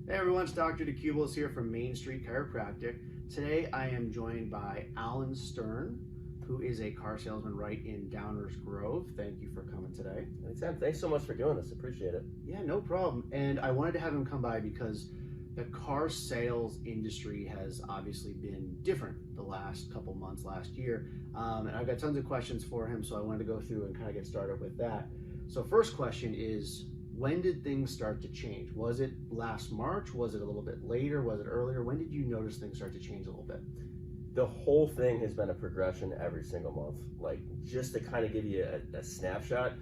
Hey everyone, it's Dr. DeCubellis here from Main Street Chiropractic. Today I am joined by Alan Stern, who is a car salesman right in Downers Grove. Thank you for coming today. Anytime. Thanks so much for doing this. Appreciate it. Yeah, no problem. And I wanted to have him come by because the car sales industry has obviously been different the last couple months, last year. And I've got tons of questions for him, so I wanted to go through and kind of get started with that. So first question is, when did things start to change? Was it last March? Was it a little bit later? Was it earlier? When did you notice things start to change a little bit? The whole thing has been a progression every single month. Like, just to kind of give you a snapshot,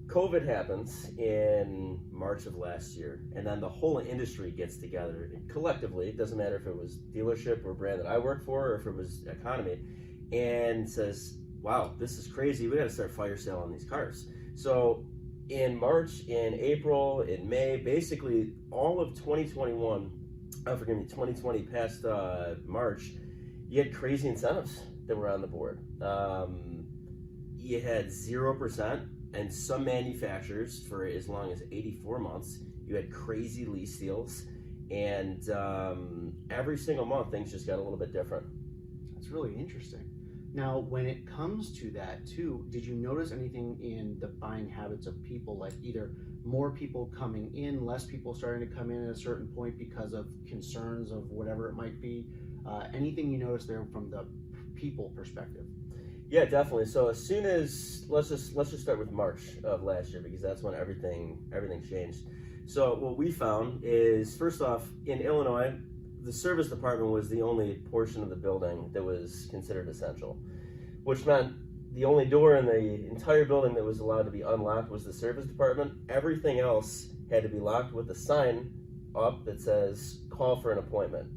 COVID happens in March of last year, and then the whole industry gets together collectively. It doesn't matter if it was dealership or brand that I work for, or if it was economy, and says, wow, this is crazy. We got to start fire sale on these cars. So in March, in April, in May, basically all of 2020 past March, you had crazy incentives that were on the board. You had 0%, and some manufacturers for as long as 84 months. You had crazy lease deals, and every single month things just got a little bit different. That's really interesting. Now, when it comes to that too, did you notice anything in the buying habits of people, like either more people coming in, less people starting to come in at a certain point because of concerns of whatever it might be? Anything you noticed there from the people perspective? Yeah, definitely. So as soon as let's just start with March of last year, because that's when everything changed. So what we found is, first off, in Illinois, the service department was the only portion of the building that was considered essential, which meant the only door in the entire building that was allowed to be unlocked was the service department. Everything else had to be locked with a sign up that says call for an appointment.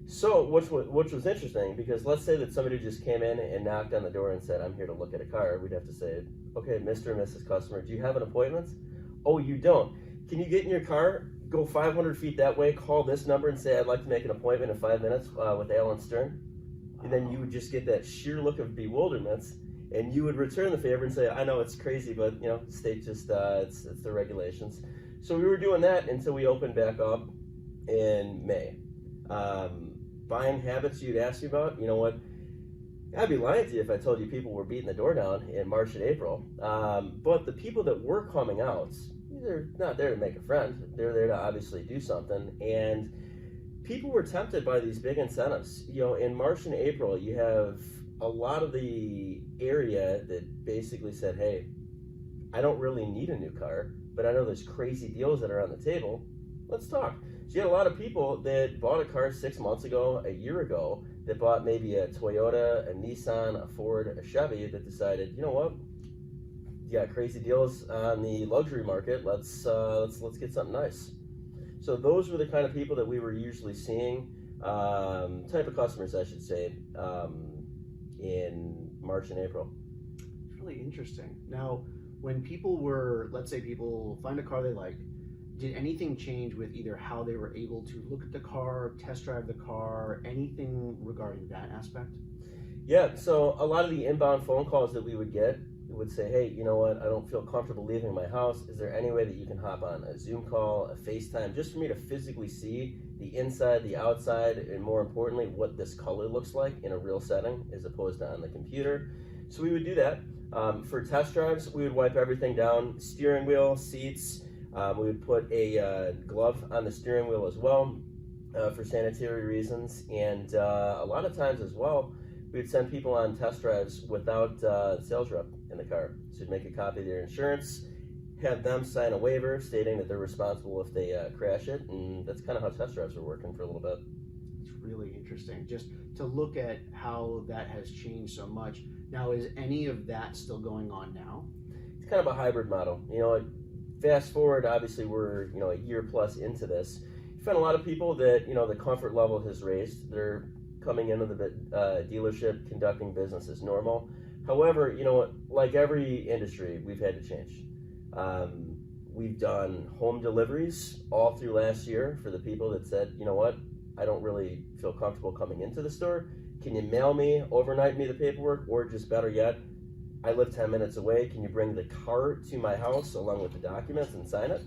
So which was interesting, because let's say that somebody just came in and knocked on the door and said, I'm here to look at a car. We'd have to say, okay, Mr. and Mrs. Customer, do you have an appointment? Oh, you don't. Can you get in your car, go 500 feet that way, call this number and say, I'd like to make an appointment in 5 minutes with Alan Stern? And then you would just get that sheer look of bewilderment, and you would return the favor and say, I know it's crazy, but state just, it's the regulations. So we were doing that until we opened back up in May. Buying habits you'd ask me about, you know what? I'd be lying to you if I told you people were beating the door down in March and April. But the people that were coming out, they're not there to make a friend. They're there to obviously do something. And people were tempted by these big incentives. In March and April, you have a lot of the area that basically said, hey, I don't really need a new car, but I know there's crazy deals that are on the table. Let's talk. So you had a lot of people that bought a car 6 months ago, a year ago, that bought maybe a Toyota, a Nissan, a Ford, a Chevy, that decided, you know what, you got crazy deals on the luxury market. Let's get something nice. So those were the kind of people that we were usually seeing, type of customers, I should say, in March and April. It's really interesting. Now, when people were, let's say people find a car they like, did anything change with either how they were able to look at the car, test drive the car, anything regarding that aspect? Yeah, so a lot of the inbound phone calls that we would get would say, hey, you know what, I don't feel comfortable leaving my house. Is there any way that you can hop on a Zoom call, a FaceTime, just for me to physically see the inside, the outside, and more importantly, what this color looks like in a real setting as opposed to on the computer? So we would do that. For test drives, we would wipe everything down, steering wheel, seats. We would put a glove on the steering wheel as well for sanitary reasons. And a lot of times as well, we'd send people on test drives without the sales rep in the car. So we'd make a copy of their insurance, have them sign a waiver stating that they're responsible if they crash it. And that's kind of how test drives were working for a little bit. It's really interesting just to look at how that has changed so much. Now, is any of that still going on now? It's kind of a hybrid model. Fast forward, obviously we're a year plus into this. You find a lot of people that the comfort level has raised. They're coming into the dealership, conducting business as normal. However, like every industry, we've had to change. We've done home deliveries all through last year for the people that said, you know what, I don't really feel comfortable coming into the store. Can you mail me, overnight me the paperwork, or just better yet, I live 10 minutes away. Can you bring the car to my house along with the documents and sign it?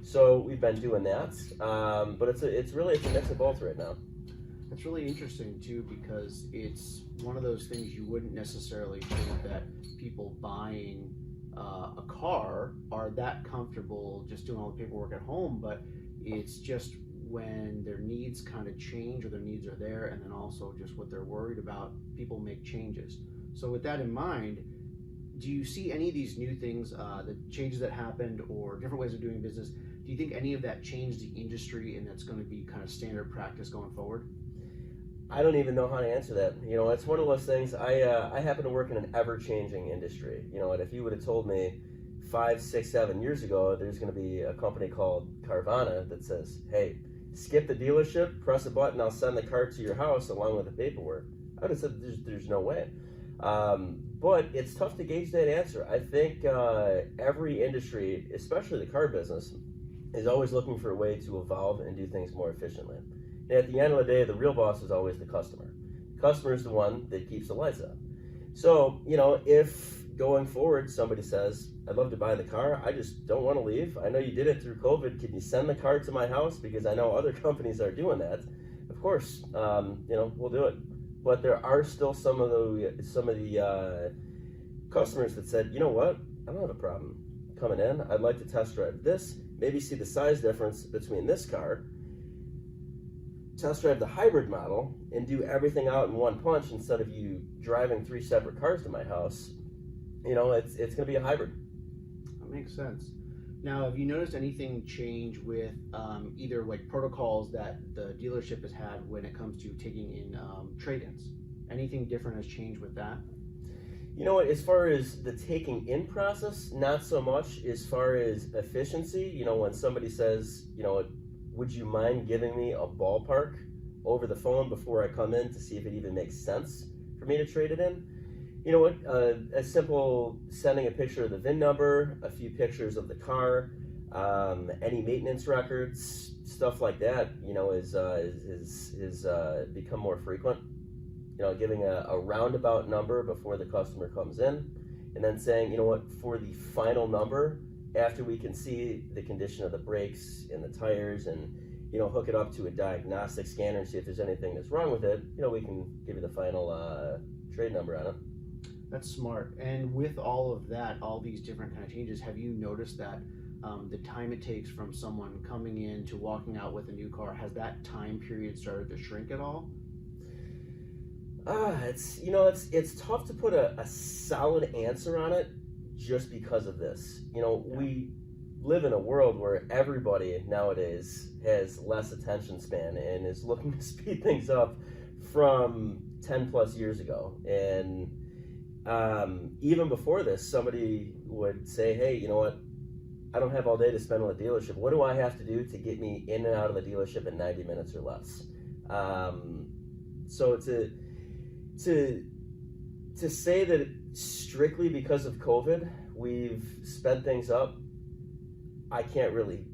So we've been doing that, but it's a mix of both right now. That's really interesting too, because it's one of those things you wouldn't necessarily think that people buying a car are that comfortable just doing all the paperwork at home, but it's just when their needs kind of change or their needs are there, and then also just what they're worried about, people make changes. So with that in mind, do you see any of these new things, the changes that happened or different ways of doing business, do you think any of that changed the industry and that's going to be kind of standard practice going forward? I don't even know how to answer that. It's one of those things. I happen to work in an ever-changing industry. And if you would have told me 5, 6, 7 years ago there's going to be a company called Carvana that says, hey, skip the dealership, press a button, I'll send the car to your house along with the paperwork, I would have said there's no way. But it's tough to gauge that answer. I think every industry, especially the car business, is always looking for a way to evolve and do things more efficiently. And at the end of the day, the real boss is always the customer. The customer is the one that keeps the lights on. So, if going forward somebody says, I'd love to buy the car, I just don't want to leave. I know you did it through COVID. Can you send the car to my house? Because I know other companies are doing that. Of course, we'll do it. But there are still some of the customers that said, you know what, I don't have a problem coming in. I'd like to test drive this, maybe see the size difference between this car, test drive the hybrid model, and do everything out in one punch instead of you driving 3 separate cars to my house. It's going to be a hybrid. That makes sense. Now, have you noticed anything change with either like protocols that the dealership has had when it comes to taking in trade-ins? Anything different has changed with that? As far as the taking in process, not so much. As far as efficiency, when somebody says, would you mind giving me a ballpark over the phone before I come in to see if it even makes sense for me to trade it in? A simple sending a picture of the VIN number, a few pictures of the car, any maintenance records, stuff like that, is become more frequent. Giving a roundabout number before the customer comes in, and then saying, for the final number, after we can see the condition of the brakes and the tires and, hook it up to a diagnostic scanner and see if there's anything that's wrong with it, we can give you the final trade number on it. That's smart. And with all of that, all these different kind of changes, have you noticed that the time it takes from someone coming in to walking out with a new car, has that time period started to shrink at all? It's tough to put a solid answer on it just because of this. We live in a world where everybody nowadays has less attention span and is looking to speed things up from 10 plus years ago. And even before this, somebody would say, hey, you know what? I don't have all day to spend on the dealership. What do I have to do to get me in and out of the dealership in 90 minutes or less? So to say that strictly because of COVID we've sped things up, I can't really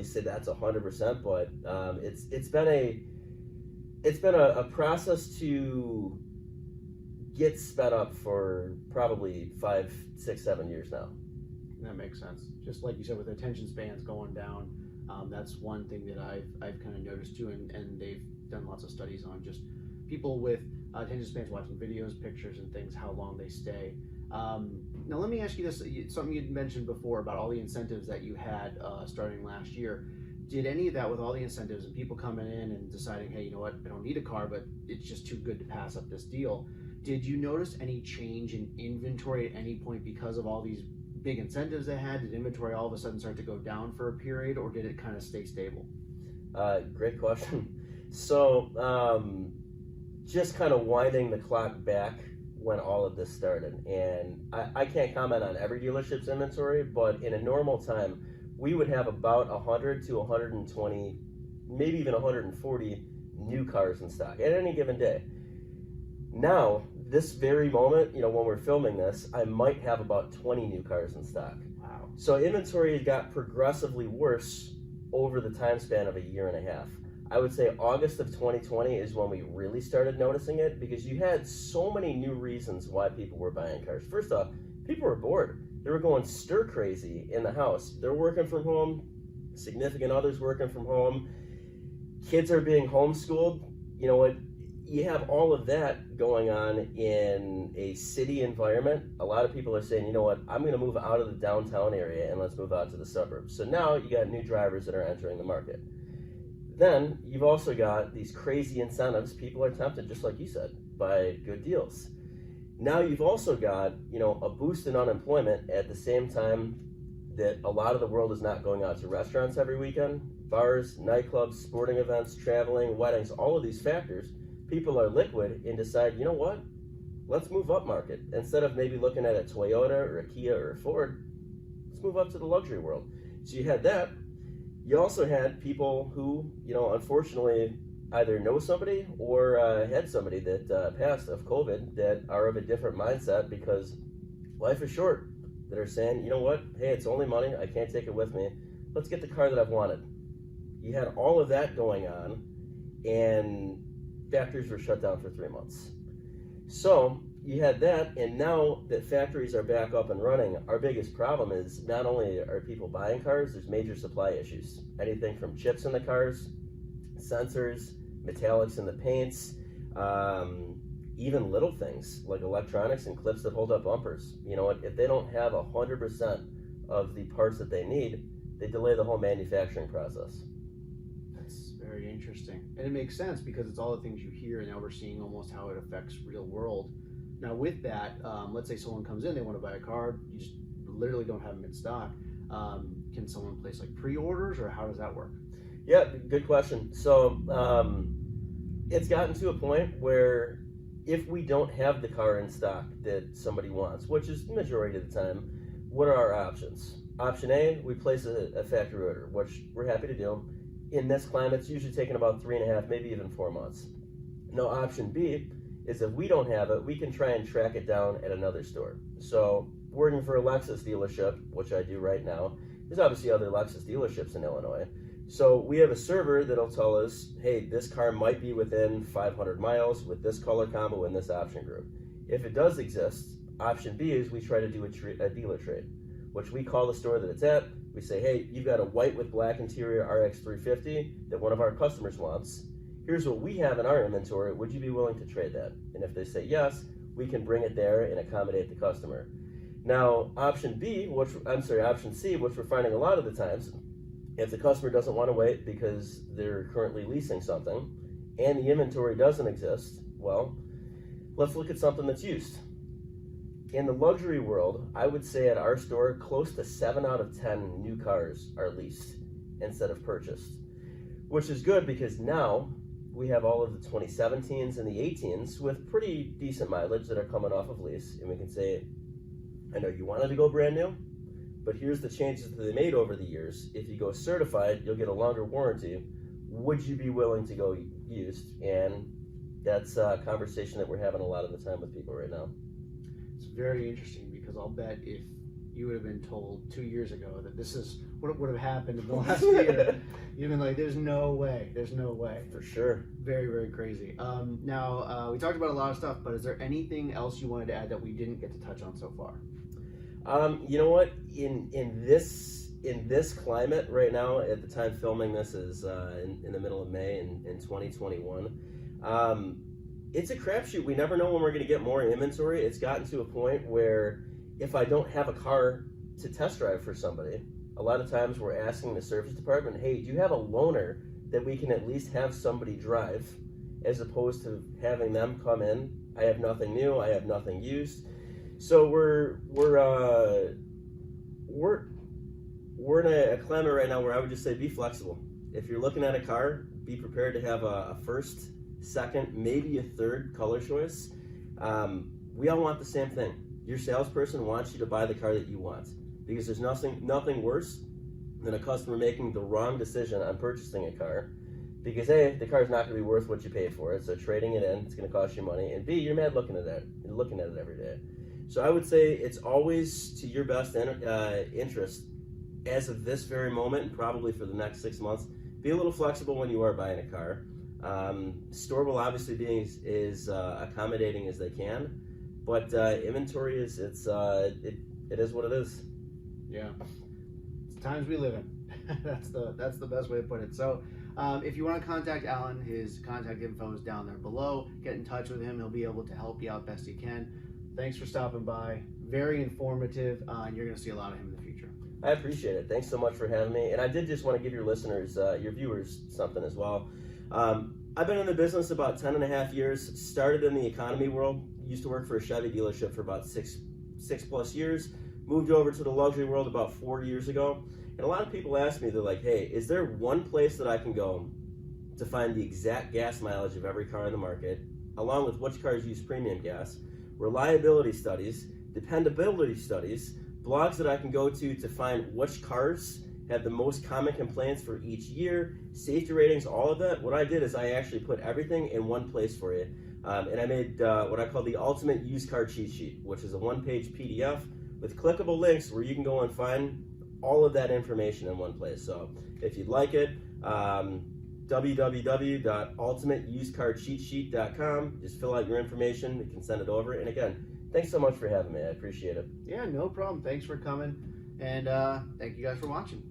say that's 100%, but it's been a process to get sped up for probably 5, 6, 7 years now. That makes sense. Just like you said, with attention spans going down, that's one thing that I've kind of noticed too, and they've done lots of studies on just people with attention spans watching videos, pictures, and things, how long they stay. Now let me ask you this, something you'd mentioned before about all the incentives that you had starting last year. Did any of that, with all the incentives and people coming in and deciding, hey, you know what, I don't need a car, but it's just too good to pass up this deal, did you notice any change in inventory at any point because of all these big incentives they had? Did inventory all of a sudden start to go down for a period, or did it kind of stay stable? Great question. So just kind of winding the clock back when all of this started, and I can't comment on every dealership's inventory, but in a normal time we would have about 100 to 120, maybe even 140 new cars in stock at any given day. Now, this very moment, when we're filming this, I might have about 20 new cars in stock. Wow. So inventory got progressively worse over the time span of a year and a half. I would say August of 2020 is when we really started noticing it, because you had so many new reasons why people were buying cars. First off, people were bored. They were going stir crazy in the house. They're working from home, significant others working from home, kids are being homeschooled. You know what? You have all of that going on in a city environment. A lot of people are saying, you know what, I'm going to move out of the downtown area and let's move out to the suburbs. So now you got new drivers that are entering the market. Then you've also got these crazy incentives. People are tempted, just like you said, by good deals. Now you've also got, you know, a boost in unemployment at the same time that a lot of the world is not going out to restaurants every weekend, bars, nightclubs, sporting events, traveling, weddings, all of these factors. People are liquid and decide, you know what, let's move up market. Instead of maybe looking at a Toyota or a Kia or a Ford, let's move up to the luxury world. So you had that. You also had people who, you know, unfortunately either know somebody or had somebody that passed of COVID that are of a different mindset because life is short, that are saying, you know what, hey, it's only money, I can't take it with me, let's get the car that I've wanted. You had all of that going on, and factories were shut down for 3 months. So you had that, and now that factories are back up and running, our biggest problem is not only are people buying cars, there's major supply issues. Anything from chips in the cars, sensors, metallics in the paints, even little things like electronics and clips that hold up bumpers. You know, if they don't have 100% of the parts that they need, they delay the whole manufacturing process. That's very interesting. And it makes sense because it's all the things you hear, and now we're seeing almost how it affects real world. Now with that, let's say someone comes in, they want to buy a car, you just literally don't have them in stock. Can someone place like pre-orders, or how does that work? Yeah, good question. So it's gotten to a point where if we don't have the car in stock that somebody wants, which is the majority of the time, what are our options? Option A, we place a factory order, which we're happy to do. In this climate, it's usually taking about 3.5, maybe even 4 months. Now, option B is if we don't have it, we can try and track it down at another store. So working for a Lexus dealership, which I do right now, there's obviously other Lexus dealerships in Illinois. So we have a server that'll tell us, hey, this car might be within 500 miles with this color combo in this option group. If it does exist, option B is we try to do a dealer trade, which we call the store that it's at. We say, hey, you've got a white with black interior RX 350 that one of our customers wants. Here's what we have in our inventory. Would you be willing to trade that? And if they say yes, we can bring it there and accommodate the customer. Now, option C, which we're finding a lot of the times, if the customer doesn't want to wait because they're currently leasing something and the inventory doesn't exist, well, let's look at something that's used. In the luxury world, I would say at our store, close to 7 out of 10 new cars are leased instead of purchased, which is good because now we have all of the 2017s and the 18s with pretty decent mileage that are coming off of lease, and we can say, I know you wanted to go brand new, but here's the changes that they made over the years. If you go certified, you'll get a longer warranty. Would you be willing to go used? And that's a conversation that we're having a lot of the time with people right now. It's very interesting because I'll bet if you would have been told 2 years ago that this is what would have happened in the last year, you'd been like, there's no way. For sure. Very, very crazy. Now, we talked about a lot of stuff, but is there anything else you wanted to add that we didn't get to touch on so far? You know what? In this climate right now, at the time filming this is in the middle of May in 2021. It's a crapshoot. We never know when we're going to get more inventory. It's gotten to a point where if I don't have a car to test drive for somebody, a lot of times we're asking the service department, hey, do you have a loaner that we can at least have somebody drive, as opposed to having them come in? I have nothing new. I have nothing used. So we're in a climate right now where I would just say be flexible. If you're looking at a car, be prepared to have a first, second, maybe a third color choice. We all want the same thing. Your salesperson wants you to buy the car that you want, because there's nothing worse than a customer making the wrong decision on purchasing a car, because A, the car is not going to be worth what you paid for it, so trading it in, it's going to cost you money, and B, you're mad looking at it every day. So I would say it's always to your best interest, as of this very moment, and probably for the next 6 months, be a little flexible when you are buying a car. Store will obviously be as accommodating as they can, but inventory it's it is what it is. Yeah, it's the times we live in. That's the best way to put it. So if you want to contact Alan, his contact info is down there below. Get in touch with him. He'll be able to help you out best he can. Thanks for stopping by. Very informative, and you're going to see a lot of him in the future. I appreciate it. Thanks so much for having me. And I did just want to give your listeners, your viewers, something as well. I've been in the business about 10 and a half years, started in the economy world, used to work for a Chevy dealership for about six plus years, moved over to the luxury world about 4 years ago. And a lot of people ask me, they're like, hey, is there one place that I can go to find the exact gas mileage of every car in the market, along with which cars use premium gas, reliability studies, dependability studies, blogs that I can go to find which cars have the most common complaints for each year, safety ratings, all of that. What I did is I actually put everything in one place for you. And I made what I call the ultimate used car cheat sheet, which is a one-page PDF with clickable links where you can go and find all of that information in one place. So if you'd like it, www.ultimateusedcarcheatsheet.com. Just fill out your information. We can send it over. And again, thanks so much for having me. I appreciate it. Yeah, no problem. Thanks for coming. And thank you guys for watching.